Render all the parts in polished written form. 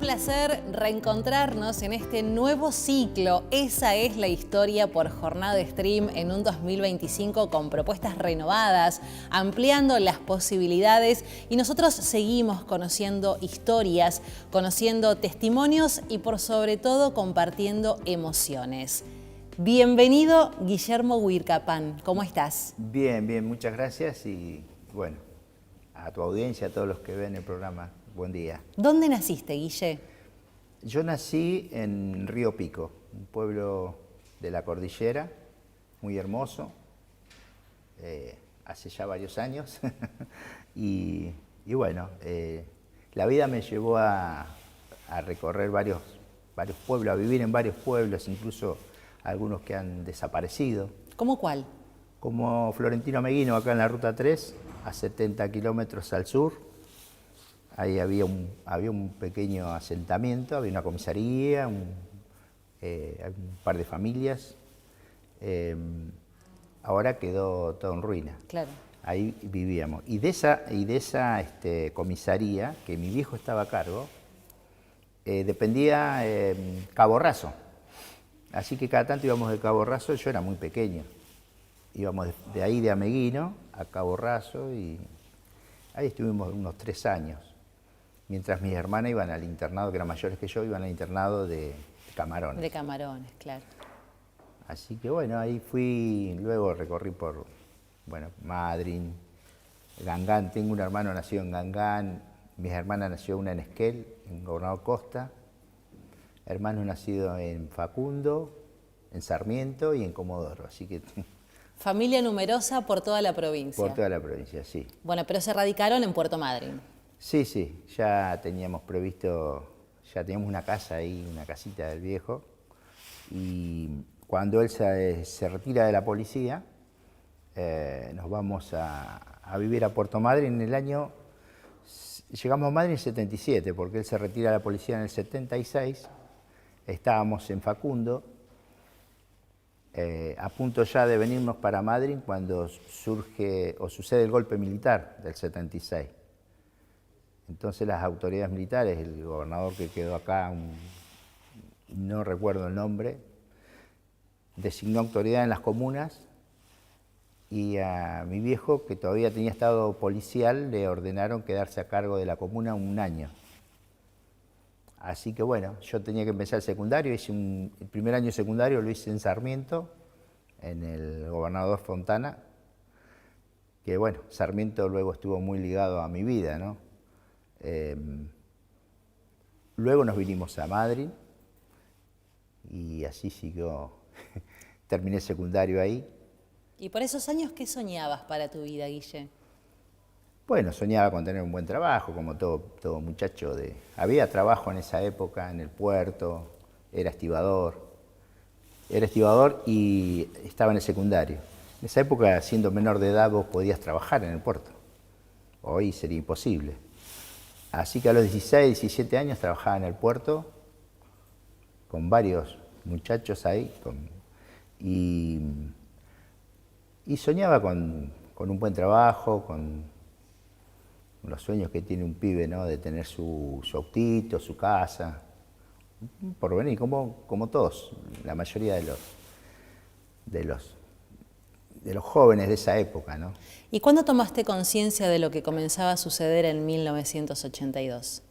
placer reencontrarnos en este nuevo ciclo. Esa es la historia por Jornada Stream en un 2025 con propuestas renovadas, ampliando las posibilidades, y nosotros seguimos conociendo historias, conociendo testimonios y por sobre todo compartiendo emociones. Bienvenido, Guillermo Huircapán. ¿Cómo estás? Bien, bien, muchas gracias y bueno, a tu audiencia, a todos los que ven el programa, buen día. ¿Dónde naciste, Guille? Yo nací en Río Pico, un pueblo de la cordillera, muy hermoso, hace ya varios años y bueno, la vida me llevó a recorrer varios pueblos, a vivir en varios pueblos, incluso algunos que han desaparecido. ¿Cómo cuál? Como Florentino Meguino, acá en la Ruta 3, a 70 kilómetros al sur. Ahí había un pequeño asentamiento, había una comisaría, un par de familias. Ahora quedó todo en ruina. Claro. Ahí vivíamos. Y de esa comisaría, que mi viejo estaba a cargo, dependía Cabo Raso. Así que cada tanto íbamos de Cabo Raso, yo era muy pequeño. Íbamos de ahí de Ameguino a Cabo Raso y ahí estuvimos unos 3 años. Mientras mis hermanas iban al internado, que eran mayores que yo, iban al internado de Camarones. De Camarones, claro. Así que bueno, ahí fui, luego recorrí por, Madryn, Gangán. Tengo un hermano nacido en Gangán, mis hermanas nació una en Esquel, en Gobernador Costa. Hermano nacido en Facundo, en Sarmiento y en Comodoro, así que... Familia numerosa por toda la provincia. Por toda la provincia, sí. Bueno, pero se radicaron en Puerto Madryn. Sí, ya teníamos previsto, ya teníamos una casa ahí, una casita del viejo, y cuando él se retira de la policía, nos vamos a vivir a Puerto Madryn en el año... Llegamos a Madryn en el 77, porque él se retira de la policía en el 76, estábamos en Facundo, a punto ya de venirnos para Madryn cuando sucede el golpe militar del 76. Entonces las autoridades militares, el gobernador que quedó acá, no recuerdo el nombre, designó autoridad en las comunas y a mi viejo, que todavía tenía estado policial, le ordenaron quedarse a cargo de la comuna 1 año. Así que bueno, yo tenía que empezar el secundario, el primer año secundario lo hice en Sarmiento, en el Gobernador Fontana, que bueno, Sarmiento luego estuvo muy ligado a mi vida, ¿no? Luego nos vinimos a Madryn y así siguió, terminé secundario ahí. ¿Y por esos años qué soñabas para tu vida, Guille? Bueno, soñaba con tener un buen trabajo, como todo muchacho Había trabajo en esa época en el puerto, era estibador y estaba en el secundario. En esa época, siendo menor de edad, vos podías trabajar en el puerto. Hoy sería imposible. Así que a los 16, 17 años trabajaba en el puerto con varios muchachos ahí y soñaba con un buen trabajo, con los sueños que tiene un pibe, ¿no? De tener su autito, su casa, por venir, como todos, la mayoría de los jóvenes de esa época, ¿no? ¿Y cuándo tomaste conciencia de lo que comenzaba a suceder en 1982?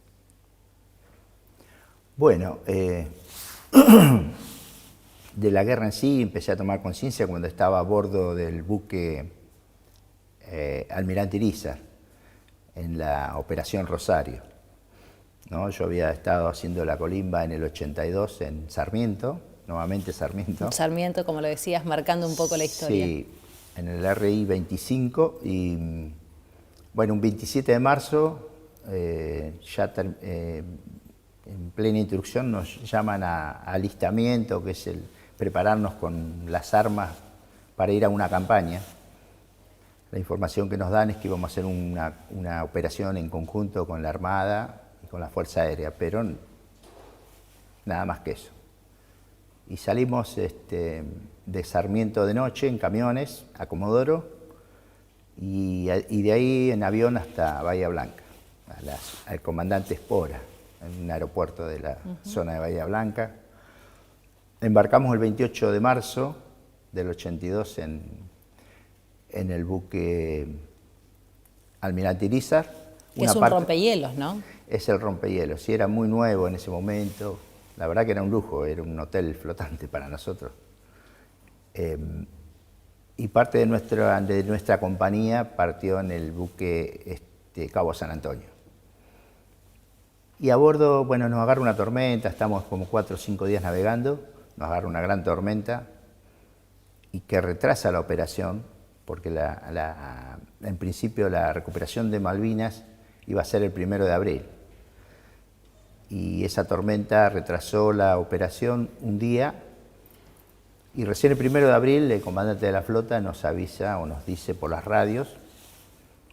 Bueno, de la guerra en sí empecé a tomar conciencia cuando estaba a bordo del buque Almirante Irizar, en la Operación Rosario, ¿no? Yo había estado haciendo la colimba en el 82 en Sarmiento, nuevamente Sarmiento. Sarmiento, como lo decías, marcando un poco la historia. Sí, en el RI 25 y bueno, un 27 de marzo, en plena instrucción nos llaman a alistamiento, que es el prepararnos con las armas para ir a una campaña. La información que nos dan es que íbamos a hacer una operación en conjunto con la Armada y con la Fuerza Aérea, pero nada más que eso. Y salimos de Sarmiento de noche en camiones a Comodoro y de ahí en avión hasta Bahía Blanca, al comandante Espora. en un aeropuerto de la zona de Bahía Blanca. Embarcamos el 28 de marzo del 82 en el buque Almirante Irízar. Que es un rompehielos, ¿no? Es el rompehielos, sí, era muy nuevo en ese momento. La verdad que era un lujo, era un hotel flotante para nosotros. Y parte de nuestra compañía partió en el buque Cabo San Antonio. Y a bordo, bueno, nos agarra una tormenta, estamos como 4 o 5 días navegando, nos agarra una gran tormenta y que retrasa la operación, porque en principio la recuperación de Malvinas iba a ser el 1 de abril. Y esa tormenta retrasó la operación un día y recién el 1 de abril el comandante de la flota nos avisa o nos dice por las radios,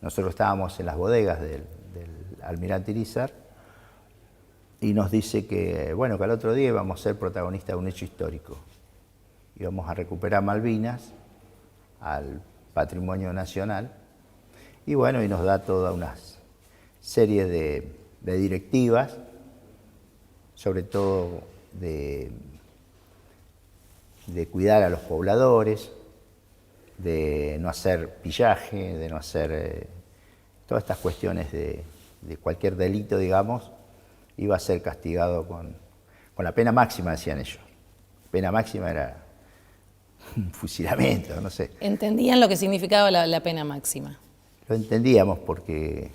nosotros estábamos en las bodegas del Almirante Irízar, y nos dice que, bueno, que al otro día íbamos a ser protagonistas de un hecho histórico. Íbamos a recuperar Malvinas al patrimonio nacional y bueno, y nos da toda una serie de directivas, sobre todo de cuidar a los pobladores, de no hacer pillaje, de no hacer todas estas cuestiones de cualquier delito, digamos, iba a ser castigado con la pena máxima, decían ellos. Pena máxima era un fusilamiento, no sé. ¿Entendían lo que significaba la pena máxima? Lo entendíamos porque,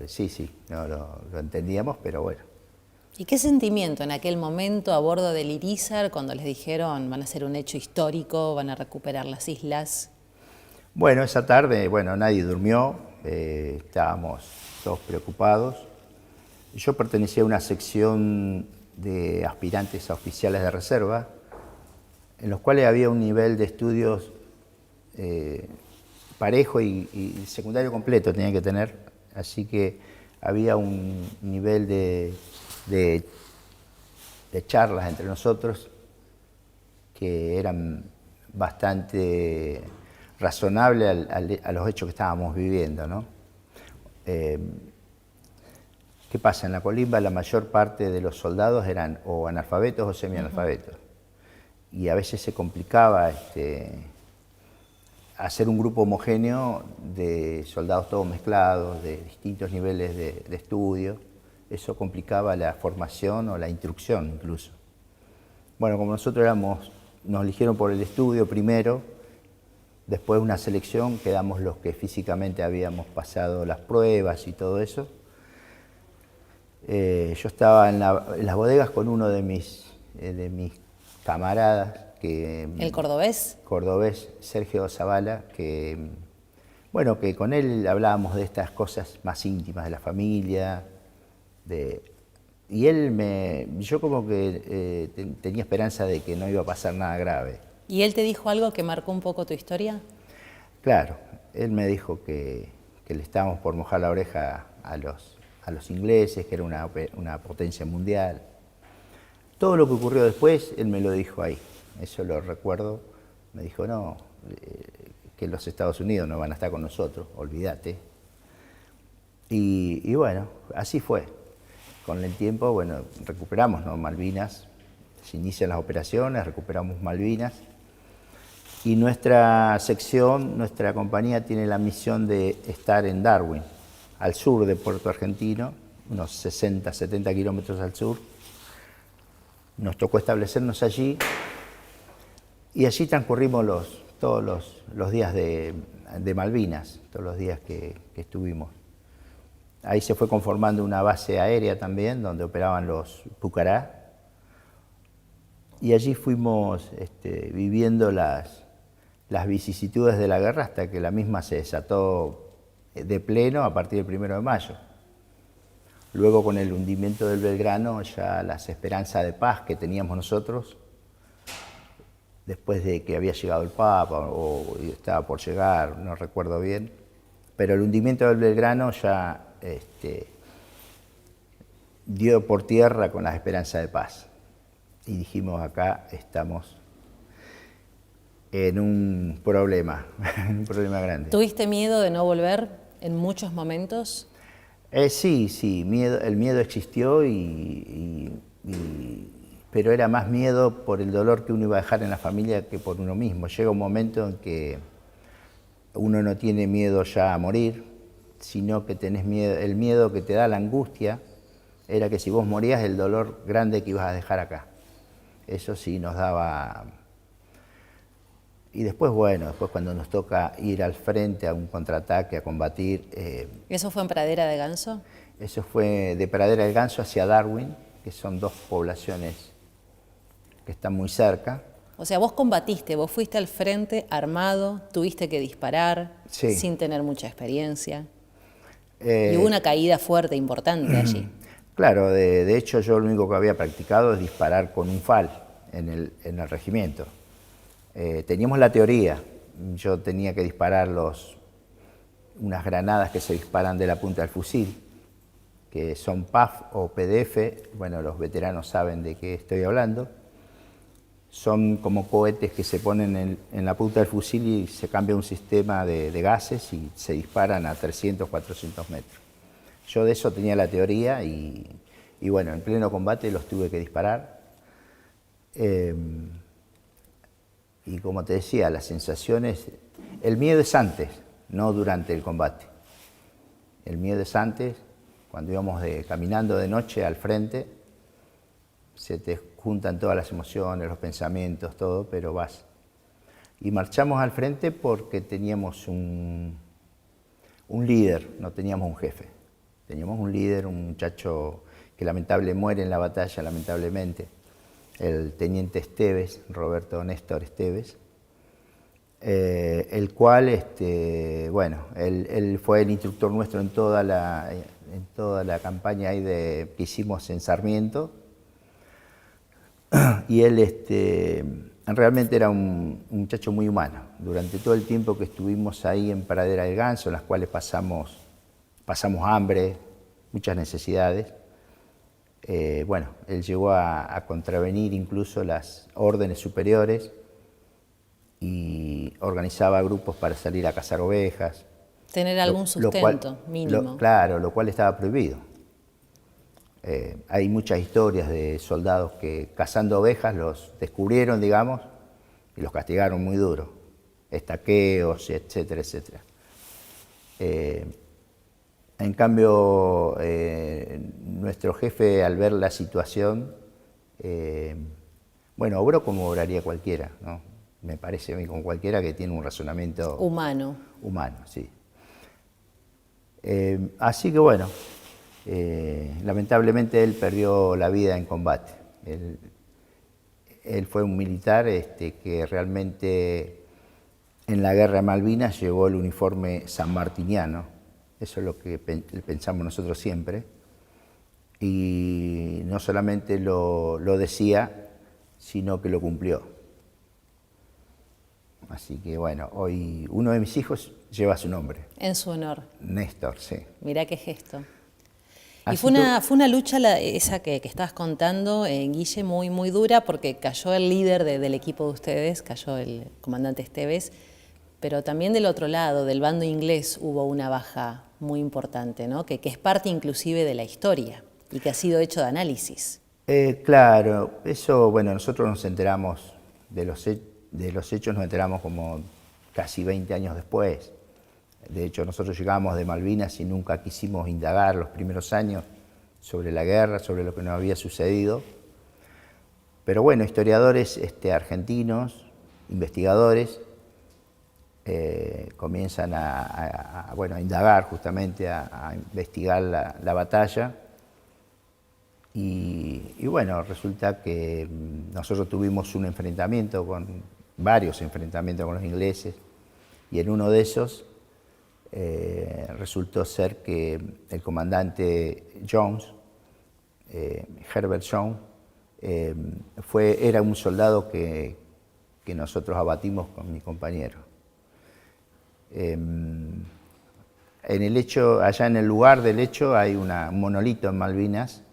sí, lo entendíamos, pero bueno. ¿Y qué sentimiento en aquel momento a bordo del Irízar cuando les dijeron van a hacer un hecho histórico, van a recuperar las islas? Bueno, esa tarde, bueno, nadie durmió, estábamos todos preocupados. Yo pertenecía a una sección de aspirantes a oficiales de reserva, en los cuales había un nivel de estudios parejo y secundario completo tenía que tener, así que había un nivel de charlas entre nosotros que eran bastante razonables a los hechos que estábamos viviendo, ¿no? ¿Qué pasa? En la colimba la mayor parte de los soldados eran o analfabetos o semianalfabetos. Y a veces se complicaba hacer un grupo homogéneo de soldados todos mezclados, de distintos niveles de estudio. Eso complicaba la formación o la instrucción incluso. Bueno, como nosotros nos eligieron por el estudio primero, después de una selección quedamos los que físicamente habíamos pasado las pruebas y todo eso. Yo estaba en las bodegas con uno de mis camaradas. ¿El cordobés? Cordobés, Sergio Zavala, que con él hablábamos de estas cosas más íntimas de la familia. Y yo como que tenía esperanza de que no iba a pasar nada grave. ¿Y él te dijo algo que marcó un poco tu historia? Claro, él me dijo que le estábamos por mojar la oreja a los ingleses, que era una potencia mundial. Todo lo que ocurrió después, él me lo dijo ahí, eso lo recuerdo. Me dijo, no, que los Estados Unidos no van a estar con nosotros, olvídate. Y bueno, así fue. Con el tiempo, bueno, recuperamos, ¿no?, Malvinas, se inician las operaciones, recuperamos Malvinas. Y nuestra sección, nuestra compañía tiene la misión de estar en Darwin, al sur de Puerto Argentino, unos 60, 70 kilómetros al sur. Nos tocó establecernos allí y allí transcurrimos todos los días de Malvinas, todos los días que estuvimos. Ahí se fue conformando una base aérea también, donde operaban los Pucará. Y allí fuimos viviendo las vicisitudes de la guerra hasta que la misma se desató de pleno a partir del 1 de mayo. Luego, con el hundimiento del Belgrano, ya las esperanzas de paz que teníamos nosotros, después de que había llegado el Papa o estaba por llegar, no recuerdo bien, pero el hundimiento del Belgrano ya dio por tierra con las esperanzas de paz. Y dijimos, acá estamos en un problema grande. ¿Tuviste miedo de no volver en muchos momentos? Sí, sí, el miedo existió, pero era más miedo por el dolor que uno iba a dejar en la familia que por uno mismo. Llega un momento en que uno no tiene miedo ya a morir, sino que tenés miedo, el miedo que te da la angustia era que si vos morías, el dolor grande que ibas a dejar acá. Eso sí nos daba. Y después, bueno, después cuando nos toca ir al frente a un contraataque, a combatir. ¿Eso fue en Pradera de Ganso? Eso fue de Pradera del Ganso hacia Darwin, que son dos poblaciones que están muy cerca. O sea, vos combatiste, vos fuiste al frente armado, tuviste que disparar, sí, sin tener mucha experiencia. Y hubo una caída fuerte, importante allí. Claro, de hecho yo lo único que había practicado es disparar con un FAL en el regimiento. Teníamos la teoría, yo tenía que disparar unas granadas que se disparan de la punta del fusil, que son PAF o PDF, bueno, los veteranos saben de qué estoy hablando. Son como cohetes que se ponen en la punta del fusil y se cambia un sistema de gases y se disparan a 300, 400 metros. Yo de eso tenía la teoría y bueno, en pleno combate los tuve que disparar. Y como te decía, las sensaciones, el miedo es antes, no durante el combate. El miedo es antes, cuando íbamos caminando de noche al frente, se te juntan todas las emociones, los pensamientos, todo, pero vas. Y marchamos al frente porque teníamos un líder, no teníamos un jefe. Teníamos un líder, un muchacho que lamentablemente muere en la batalla, lamentablemente, el teniente Esteves, Roberto Néstor Esteves, el cual, bueno, él fue el instructor nuestro en toda la campaña ahí que hicimos en Sarmiento. Y él realmente era un muchacho muy humano. Durante todo el tiempo que estuvimos ahí en Pradera del Ganso, en las cuales pasamos hambre, muchas necesidades, bueno, él llegó a contravenir incluso las órdenes superiores y organizaba grupos para salir a cazar ovejas. Tener algún sustento mínimo. Claro, lo cual estaba prohibido. Hay muchas historias de soldados que cazando ovejas los descubrieron, digamos, y los castigaron muy duro. Estaqueos, etcétera, etcétera. En cambio, nuestro jefe, al ver la situación, bueno, obró como obraría cualquiera, ¿no? Me parece a mí como cualquiera que tiene un razonamiento humano. Humano, sí. Así que bueno, lamentablemente él perdió la vida en combate. Él fue un militar que realmente en la guerra de Malvinas llevó el uniforme sanmartiniano. Eso es lo que pensamos nosotros siempre. Y no solamente lo decía, sino que lo cumplió. Así que bueno, hoy uno de mis hijos lleva su nombre. En su honor. Néstor, sí. Mirá qué gesto. Así y fue una lucha esa que estabas contando, Guille, muy, muy dura, porque cayó el líder del equipo de ustedes, cayó el comandante Esteves, pero también del otro lado, del bando inglés, hubo una baja muy importante, ¿no? Que es parte inclusive de la historia y que ha sido hecho de análisis. Claro, eso, bueno, nosotros nos enteramos de los hechos, nos enteramos como casi 20 años después. De hecho, nosotros llegamos de Malvinas y nunca quisimos indagar los primeros años sobre la guerra, sobre lo que nos había sucedido. Pero bueno, historiadores argentinos, investigadores, comienzan a indagar justamente, a investigar la batalla. Y bueno, resulta que nosotros tuvimos varios enfrentamientos con los ingleses, y en uno de esos resultó ser que el comandante Jones, Herbert Jones, era un soldado que nosotros abatimos con mi compañero. Allá en el lugar del hecho hay un monolito en Malvinas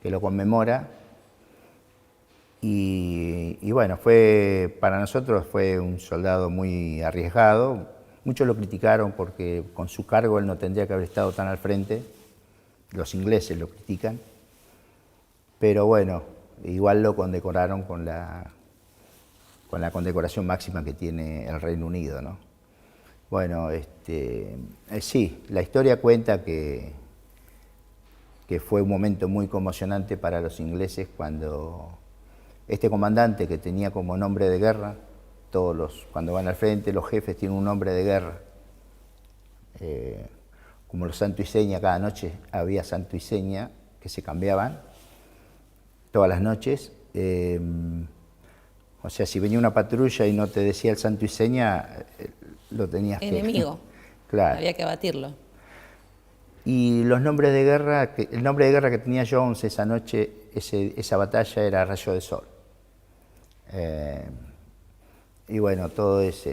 que lo conmemora, y bueno, para nosotros fue un soldado muy arriesgado. Muchos lo criticaron porque con su cargo él no tendría que haber estado tan al frente, los ingleses lo critican, pero bueno, igual lo condecoraron con la condecoración máxima que tiene el Reino Unido, ¿no? Bueno, sí, la historia cuenta que fue un momento muy conmocionante para los ingleses cuando este comandante, que tenía como nombre de guerra, cuando van al frente, los jefes tienen un nombre de guerra, como los santo y seña, cada noche había santo y seña que se cambiaban todas las noches. O sea, si venía una patrulla y no te decía el santo y seña, lo tenías enemigo. Claro. Había que abatirlo. Y los nombres de guerra, el nombre de guerra que tenía Jones esa noche, esa batalla era Rayo de Sol. Y bueno, todo es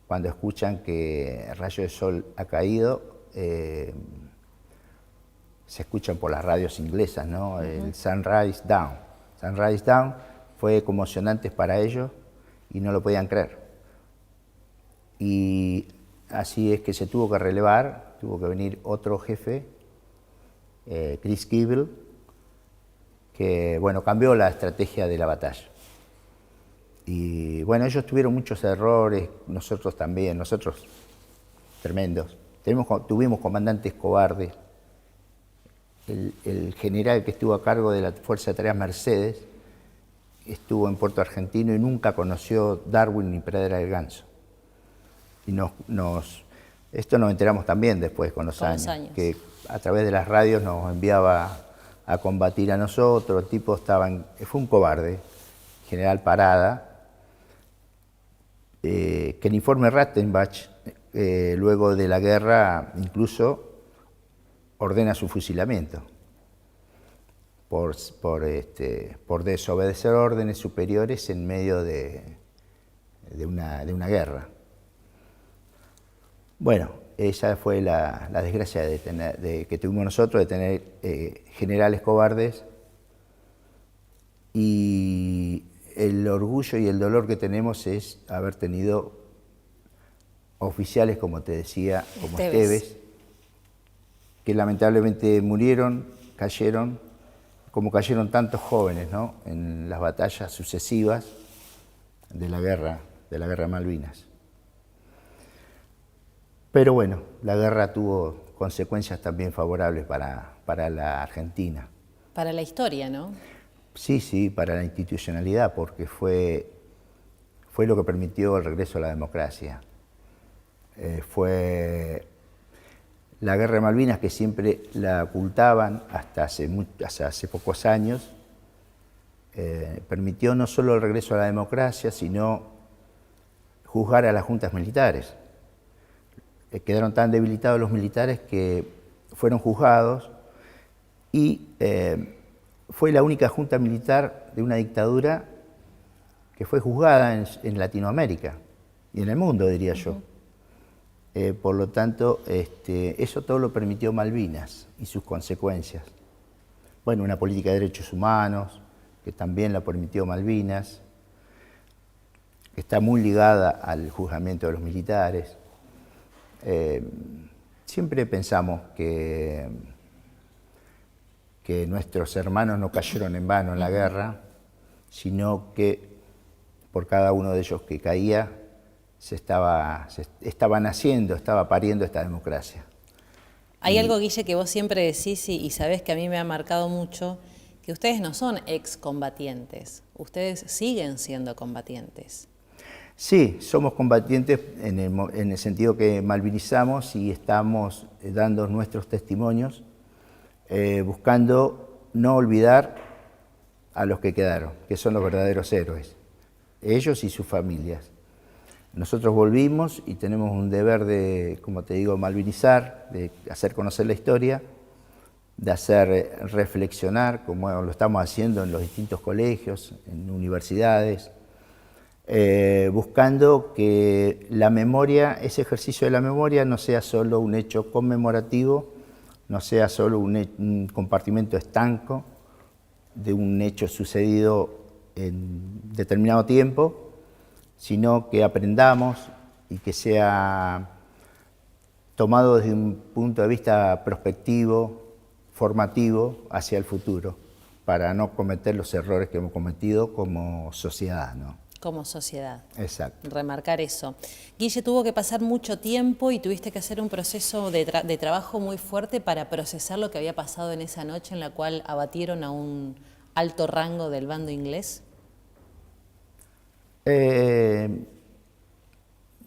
cuando escuchan que Rayo de Sol ha caído, se escuchan por las radios inglesas, ¿no? El Sunrise Down. Sunrise Down fue conmocionante para ellos y no lo podían creer. Y así es que se tuvo que relevar, tuvo que venir otro jefe, Chris Kibble, que bueno, cambió la estrategia de la batalla. Y bueno, ellos tuvieron muchos errores, nosotros también, nosotros tremendos. Tuvimos comandantes cobardes. El general que estuvo a cargo de la Fuerza de Tareas Mercedes estuvo en Puerto Argentino y nunca conoció Darwin ni Pradera del Ganso. Y esto nos enteramos también después con los años, que a través de las radios nos enviaba a combatir a nosotros. El tipo fue un cobarde, general Parada, que el informe Rattenbach, luego de la guerra, incluso ordena su fusilamiento por desobedecer órdenes superiores en medio de una guerra. Bueno, esa fue la desgracia que tuvimos nosotros de tener generales cobardes, y el orgullo y el dolor que tenemos es haber tenido oficiales, como te decía, como Esteves, que lamentablemente murieron, cayeron, como cayeron tantos jóvenes, ¿no?, en las batallas sucesivas de la guerra de Malvinas. Pero bueno, la guerra tuvo consecuencias también favorables para la Argentina. Para la historia, ¿no? Sí, para la institucionalidad, porque fue lo que permitió el regreso a la democracia. Fue la guerra de Malvinas, que siempre la ocultaban hasta hace pocos años, permitió no solo el regreso a la democracia, sino juzgar a las juntas militares. Quedaron tan debilitados los militares que fueron juzgados, y fue la única junta militar de una dictadura que fue juzgada en Latinoamérica y en el mundo, diría yo. Por lo tanto, eso todo lo permitió Malvinas y sus consecuencias. Bueno, una política de derechos humanos, que también la permitió Malvinas, que está muy ligada al juzgamiento de los militares. Siempre pensamos que nuestros hermanos no cayeron en vano en la guerra, sino que por cada uno de ellos que caía, estaba naciendo, estaba pariendo esta democracia. Hay algo, Guille, que vos siempre decís y sabés que a mí me ha marcado mucho, que ustedes no son excombatientes, ustedes siguen siendo combatientes. Sí, somos combatientes en el sentido que malvinizamos y estamos dando nuestros testimonios, buscando no olvidar a los que quedaron, que son los verdaderos héroes, ellos y sus familias. Nosotros volvimos y tenemos un deber de, como te digo, malvinizar, de hacer conocer la historia, de hacer reflexionar, como lo estamos haciendo en los distintos colegios, en universidades, buscando que la memoria, ese ejercicio de la memoria, no sea solo un hecho conmemorativo, no sea solo un compartimento estanco de un hecho sucedido en determinado tiempo, sino que aprendamos y que sea tomado desde un punto de vista prospectivo, formativo hacia el futuro, para no cometer los errores que hemos cometido como sociedad, ¿no? Como sociedad. Exacto. Remarcar eso. Guille, tuvo que pasar mucho tiempo y tuviste que hacer un proceso de trabajo muy fuerte para procesar lo que había pasado en esa noche en la cual abatieron a un alto rango del bando inglés.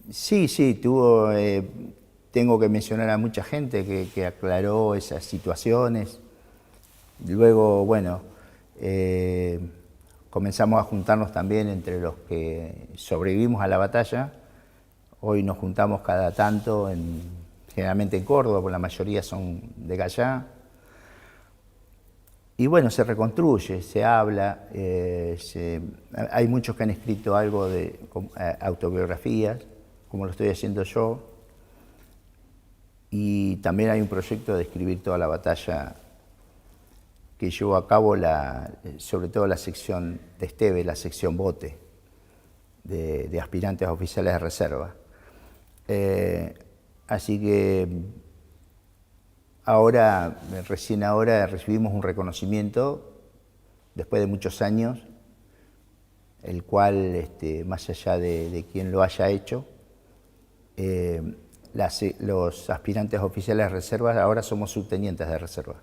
Sí, tengo que mencionar a mucha gente que aclaró esas situaciones. Luego, bueno, comenzamos a juntarnos también entre los que sobrevivimos a la batalla. Hoy nos juntamos cada tanto, generalmente en Córdoba, porque la mayoría son de allá. Y bueno, se reconstruye, se habla, hay muchos que han escrito algo de autobiografías, como lo estoy haciendo yo, y también hay un proyecto de escribir toda la batalla que llevó a cabo, sobre todo la sección de Esteve, la sección Bote, de aspirantes a oficiales de reserva. Así que recién ahora recibimos un reconocimiento, después de muchos años, el cual, más allá de quien lo haya hecho, los aspirantes a oficiales de reserva ahora somos subtenientes de reserva.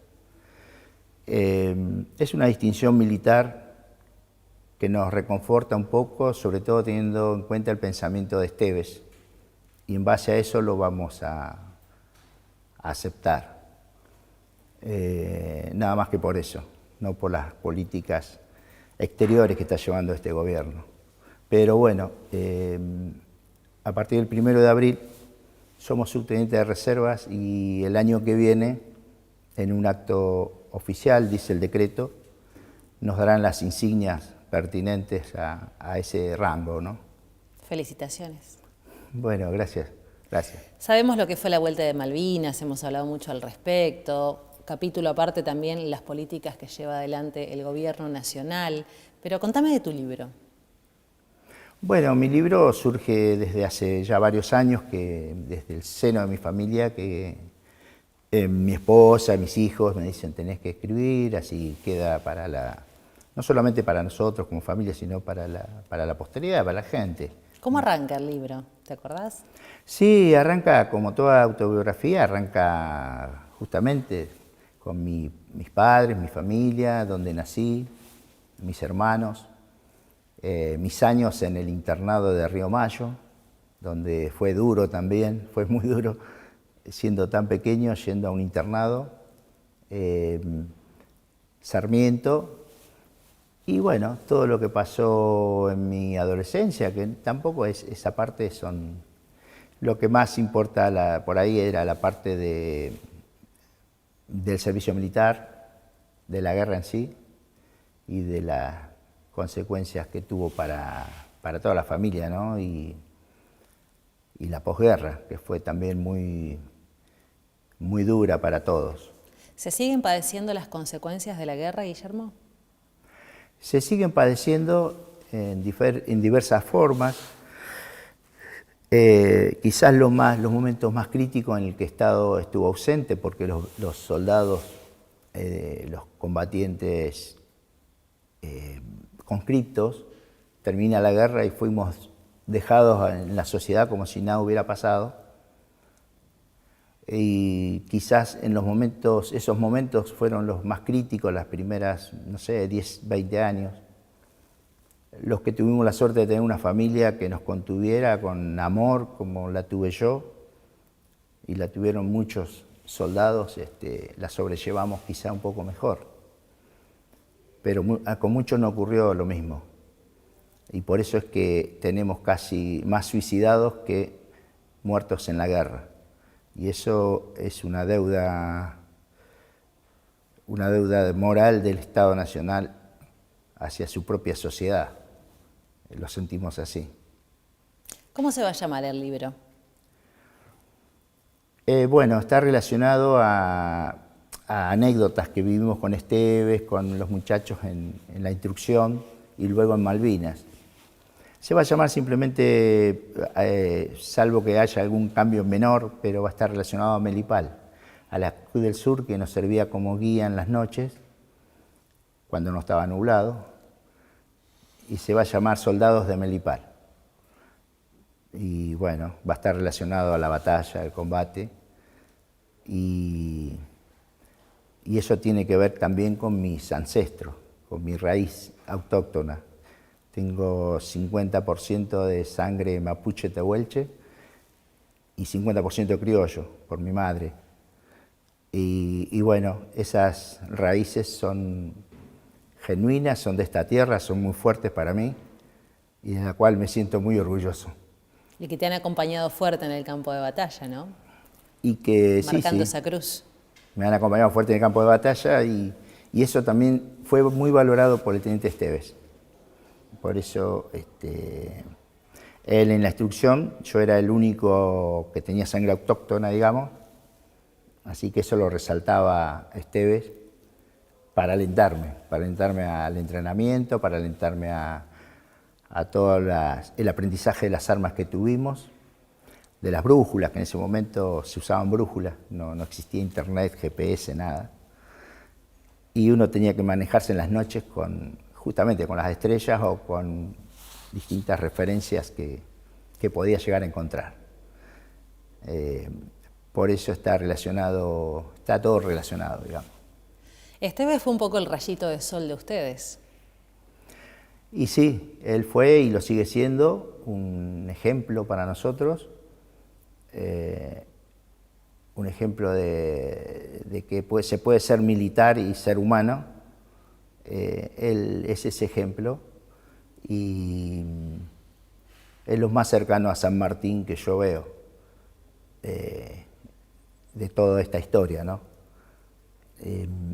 Es una distinción militar que nos reconforta un poco, sobre todo teniendo en cuenta el pensamiento de Esteves, y en base a eso lo vamos a aceptar. Nada más que por eso, no por las políticas exteriores que está llevando este gobierno. Pero bueno, a partir del 1 de abril somos subtenientes de reservas y el año que viene, en un acto oficial, dice el decreto, nos darán las insignias pertinentes a ese rango, ¿no? Felicitaciones. Bueno, gracias. Sabemos lo que fue la vuelta de Malvinas, hemos hablado mucho al respecto. Capítulo aparte también las políticas que lleva adelante el gobierno nacional. Pero contame de tu libro. Bueno, mi libro surge desde hace ya varios años, desde el seno de mi familia, que mi esposa, mis hijos me dicen tenés que escribir, así queda no solamente para nosotros como familia, sino para la posteridad, para la gente. ¿Cómo arranca el libro? ¿Te acordás? Sí, arranca como toda autobiografía, arranca justamente con mis padres, mi familia, donde nací, mis hermanos, mis años en el internado de Río Mayo, donde fue duro también, fue muy duro, siendo tan pequeño, yendo a un internado, Sarmiento, y bueno, todo lo que pasó en mi adolescencia, que tampoco esa parte lo que más importa por ahí era la parte del servicio militar, de la guerra en sí y de las consecuencias que tuvo para toda la familia, ¿no? Y la posguerra, que fue también muy, muy dura para todos. ¿Se siguen padeciendo las consecuencias de la guerra, Guillermo? Se siguen padeciendo en diversas formas. Quizás los momentos más críticos en el que el Estado estuvo ausente, porque los soldados, los combatientes conscriptos, termina la guerra y fuimos dejados en la sociedad como si nada hubiera pasado. Y quizás esos momentos fueron los más críticos, las primeras, 10, 20 años. Los que tuvimos la suerte de tener una familia que nos contuviera con amor, como la tuve yo, y la tuvieron muchos soldados, la sobrellevamos quizá un poco mejor. Pero con muchos no ocurrió lo mismo. Y por eso es que tenemos casi más suicidados que muertos en la guerra. Y eso es una deuda moral del Estado Nacional hacia su propia sociedad. Lo sentimos así. ¿Cómo se va a llamar el libro? Bueno, está relacionado a anécdotas que vivimos con Esteves, con los muchachos en la instrucción y luego en Malvinas. Se va a llamar simplemente, salvo que haya algún cambio menor, pero va a estar relacionado a Melipal, a la Cruz del Sur, que nos servía como guía en las noches, cuando no estaba nublado, y se va a llamar Soldados de Melipal. Y bueno, va a estar relacionado a la batalla, al combate, y eso tiene que ver también con mis ancestros, con mi raíz autóctona. Tengo 50% de sangre mapuche tehuelche y 50% criollo, por mi madre. Y bueno, esas raíces son genuinas, son de esta tierra, son muy fuertes para mí y de la cual me siento muy orgulloso. Y que te han acompañado fuerte en el campo de batalla, ¿no? Y que marcando sí, esa cruz. Me han acompañado fuerte en el campo de batalla y eso también fue muy valorado por el teniente Esteves. Por eso, él en la instrucción, yo era el único que tenía sangre autóctona, digamos, así que eso lo resaltaba Esteves para alentarme al entrenamiento, para alentarme a todo el aprendizaje de las armas que tuvimos, de las brújulas, que en ese momento se usaban brújulas, no existía internet, GPS, nada. Y uno tenía que manejarse en las noches justamente con las estrellas o con distintas referencias que podía llegar a encontrar. Por eso está todo relacionado, digamos. Esteves fue un poco el rayito de sol de ustedes. Y sí, él fue y lo sigue siendo un ejemplo para nosotros, un ejemplo de que se puede ser militar y ser humano. Él es ese ejemplo y es lo más cercano a San Martín que yo veo de toda esta historia, ¿no?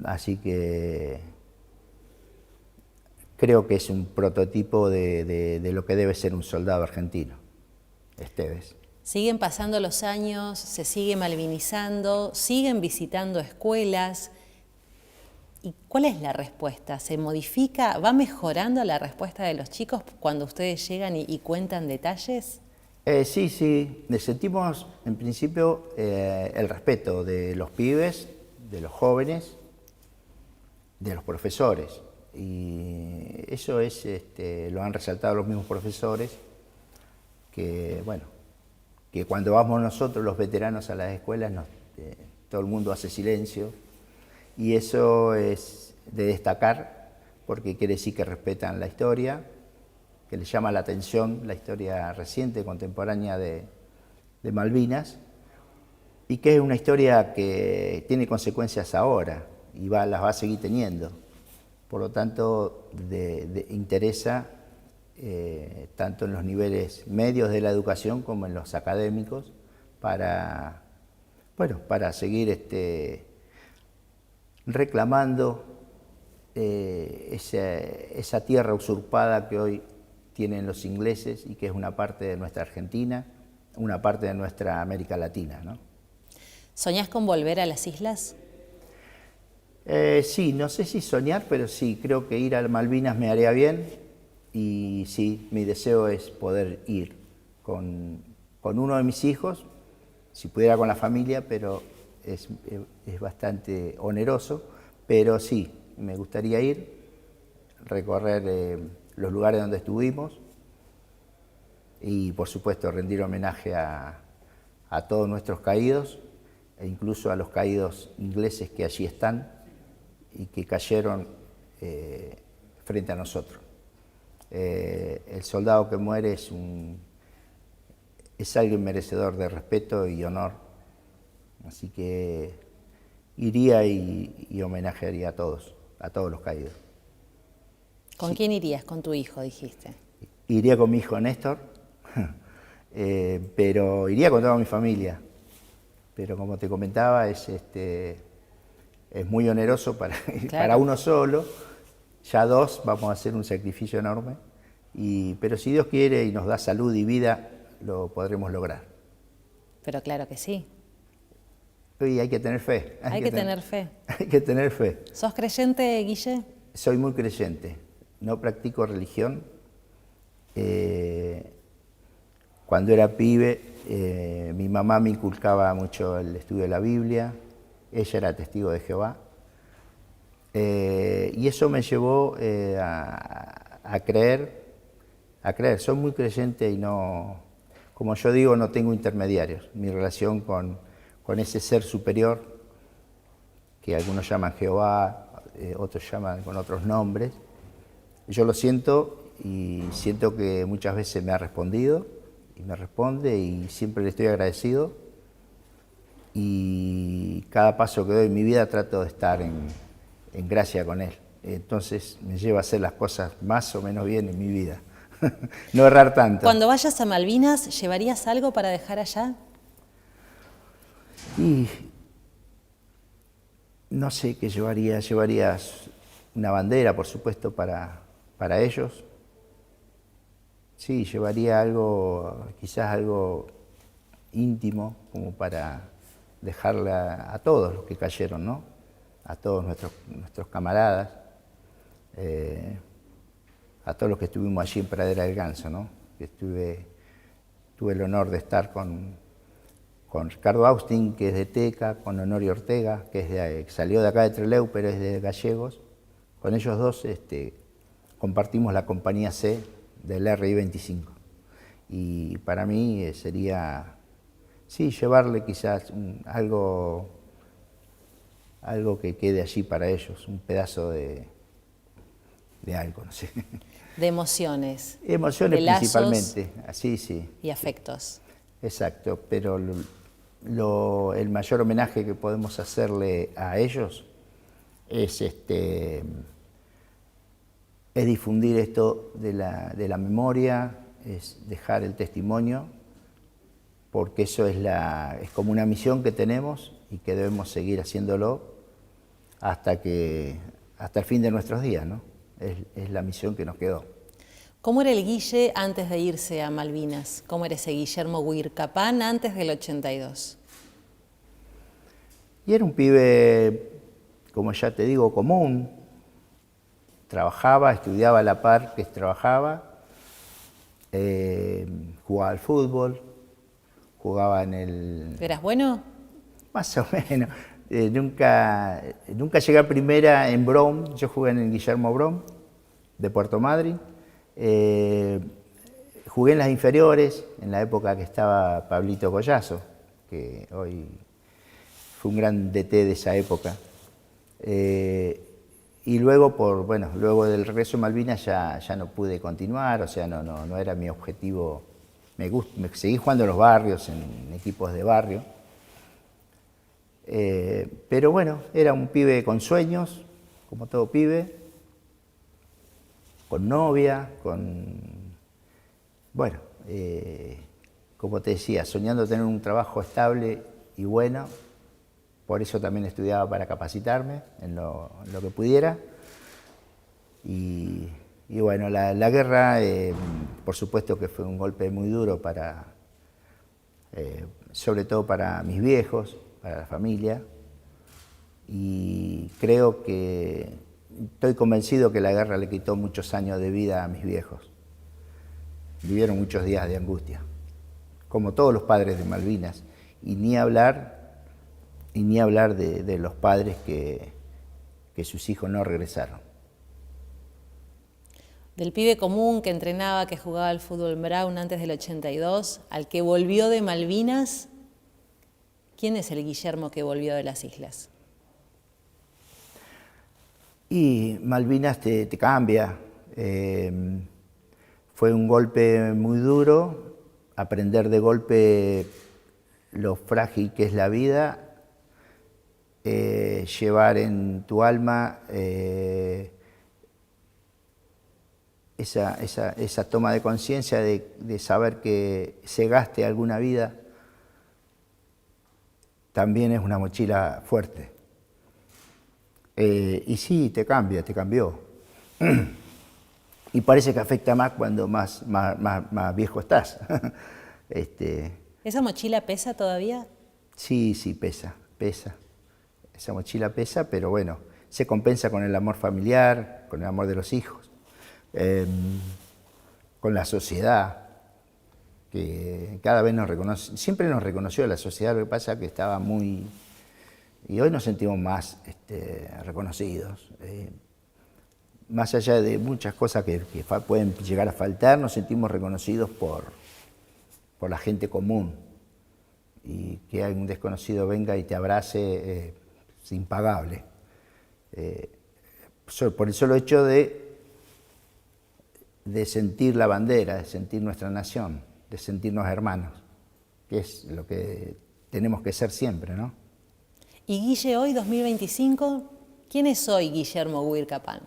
Así que creo que es un prototipo de lo que debe ser un soldado argentino, Esteves. Siguen pasando los años, se sigue malvinizando, siguen visitando escuelas. ¿Y cuál es la respuesta? ¿Se modifica? ¿Va mejorando la respuesta de los chicos cuando ustedes llegan y cuentan detalles? Sí. Sentimos en principio el respeto de los pibes, de los jóvenes, de los profesores. Y eso lo han resaltado los mismos profesores, que cuando vamos nosotros los veteranos a las escuelas, todo el mundo hace silencio. Y eso es de destacar porque quiere decir que respetan la historia, que les llama la atención la historia reciente, contemporánea de Malvinas, y que es una historia que tiene consecuencias ahora y las va a seguir teniendo. Por lo tanto, interesa tanto en los niveles medios de la educación como en los académicos para seguir reclamando esa tierra usurpada que hoy tienen los ingleses y que es una parte de nuestra Argentina, una parte de nuestra América Latina, ¿no? ¿Soñás con volver a las islas? Sí, no sé si soñar, pero sí, creo que ir a Malvinas me haría bien y sí, mi deseo es poder ir con uno de mis hijos, si pudiera con la familia, pero es bastante oneroso, pero sí, me gustaría ir, recorrer los lugares donde estuvimos y por supuesto rendir homenaje a todos nuestros caídos e incluso a los caídos ingleses que allí están y que cayeron frente a nosotros. El soldado que muere es alguien merecedor de respeto y honor, así que iría y homenajearía a todos los caídos. ¿Con quién irías? Con tu hijo, dijiste. Iría con mi hijo Néstor, pero iría con toda mi familia. Pero como te comentaba, es muy oneroso para uno solo. Ya dos vamos a hacer un sacrificio enorme. Pero si Dios quiere y nos da salud y vida, lo podremos lograr. Pero claro que sí. Y hay que tener fe. Hay que tener fe. Hay que tener fe. ¿Sos creyente, Guille? Soy muy creyente. No practico religión, Cuando era pibe, mi mamá me inculcaba mucho el estudio de la Biblia, ella era testigo de Jehová, y eso me llevó a creer. Soy muy creyente y no, como yo digo, no tengo intermediarios. Mi relación con ese ser superior, que algunos llaman Jehová, otros llaman con otros nombres, yo lo siento y siento que muchas veces me ha respondido y me responde y siempre le estoy agradecido, y cada paso que doy en mi vida trato de estar en gracia con Él. Entonces me lleva a hacer las cosas más o menos bien en mi vida. No errar tanto. Cuando vayas a Malvinas, ¿llevarías algo para dejar allá? Y no sé qué llevaría. Llevarías una bandera, por supuesto, para ellos. Sí, llevaría algo, quizás algo íntimo, como para dejarle a todos los que cayeron, ¿no? A todos nuestros camaradas, a todos los que estuvimos allí en Pradera del Ganso, ¿no? Tuve el honor de estar con Ricardo Austin, que es de Teca, con Honorio Ortega, que salió de acá de Trelew, pero es de Gallegos. Con ellos dos compartimos la compañía C del RI-25. Y para mí sería, sí, llevarle quizás algo que quede allí para ellos, un pedazo de algo, no sé. De emociones. Emociones de principalmente, así sí. Y afectos. Exacto, pero el mayor homenaje que podemos hacerle a ellos es difundir esto de la memoria, es dejar el testimonio, porque eso es como una misión que tenemos y que debemos seguir haciéndolo hasta el fin de nuestros días, ¿no? Es la misión que nos quedó. ¿Cómo era el Guille antes de irse a Malvinas? ¿Cómo era ese Guillermo Huircapán antes del 82? Y era un pibe, como ya te digo, común. Trabajaba, estudiaba a la par que trabajaba, jugaba al fútbol, jugaba en el... ¿Eras bueno? Más o menos. Nunca llegué a primera en Brom, yo jugué en el Guillermo Brom, de Puerto Madryn. Jugué en las inferiores, en la época que estaba Pablito Collazo, que hoy fue un gran DT de esa época. Y luego, luego del regreso a Malvinas ya no pude continuar, o sea, no era mi objetivo. Seguí jugando en los barrios, en equipos de barrio. Pero bueno, era un pibe con sueños, como todo pibe, con novia, como te decía, soñando tener un trabajo estable y bueno. Por eso también estudiaba para capacitarme en lo que pudiera. Y bueno, la guerra, por supuesto que fue un golpe muy duro sobre todo para mis viejos, para la familia. Y estoy convencido que la guerra le quitó muchos años de vida a mis viejos. Vivieron muchos días de angustia, como todos los padres de Malvinas. Y ni hablar de los padres que sus hijos no regresaron. Del pibe común que entrenaba, que jugaba al fútbol en Brown antes del 82, al que volvió de Malvinas, ¿quién es el Guillermo que volvió de las islas? Y Malvinas te cambia. Fue un golpe muy duro, aprender de golpe lo frágil que es la vida, llevar en tu alma esa toma de conciencia de saber que se gaste alguna vida, también es una mochila fuerte. Y sí, te cambió. Y parece que afecta más cuando más viejo estás. ¿Esa mochila pesa todavía? Sí, pesa. Esa mochila pesa, pero bueno, se compensa con el amor familiar, con el amor de los hijos. con la sociedad, que cada vez nos reconoce, siempre nos reconoció la sociedad, lo que pasa es que estaba muy... Y hoy nos sentimos más reconocidos. Más allá de muchas cosas que pueden llegar a faltar, nos sentimos reconocidos por la gente común. Y que un desconocido venga y te abrace es impagable. Por el solo hecho de sentir la bandera, de sentir nuestra nación, de sentirnos hermanos, que es lo que tenemos que ser siempre, ¿no? Y Guille, hoy, 2025, ¿quién es hoy Guillermo Weir Capán?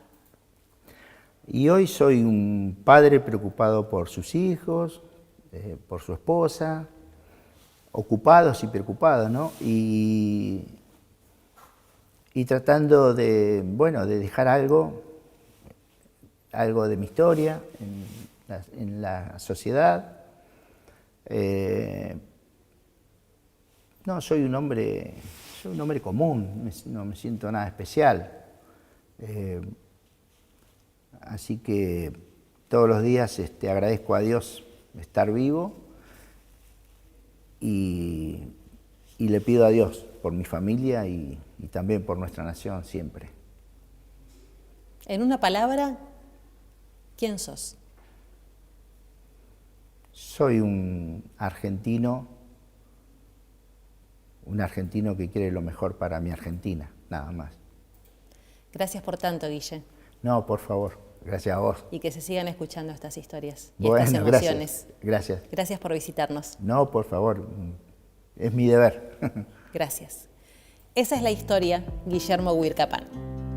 Y hoy soy un padre preocupado por sus hijos, por su esposa, ocupados y preocupados, ¿no? Y tratando de, bueno, de dejar algo de mi historia en la sociedad. No, soy un hombre común, no me siento nada especial. Así que todos los días agradezco a Dios estar vivo y le pido a Dios por mi familia y también por nuestra nación siempre. En una palabra, ¿quién sos? Soy un argentino que quiere lo mejor para mi Argentina, nada más. Gracias por tanto, Guille. No, por favor, gracias a vos. Y que se sigan escuchando estas historias y Bueno, estas emociones. Gracias. Gracias por visitarnos. No, por favor, es mi deber. Gracias. Esa es la historia, Guillermo Weir Capán.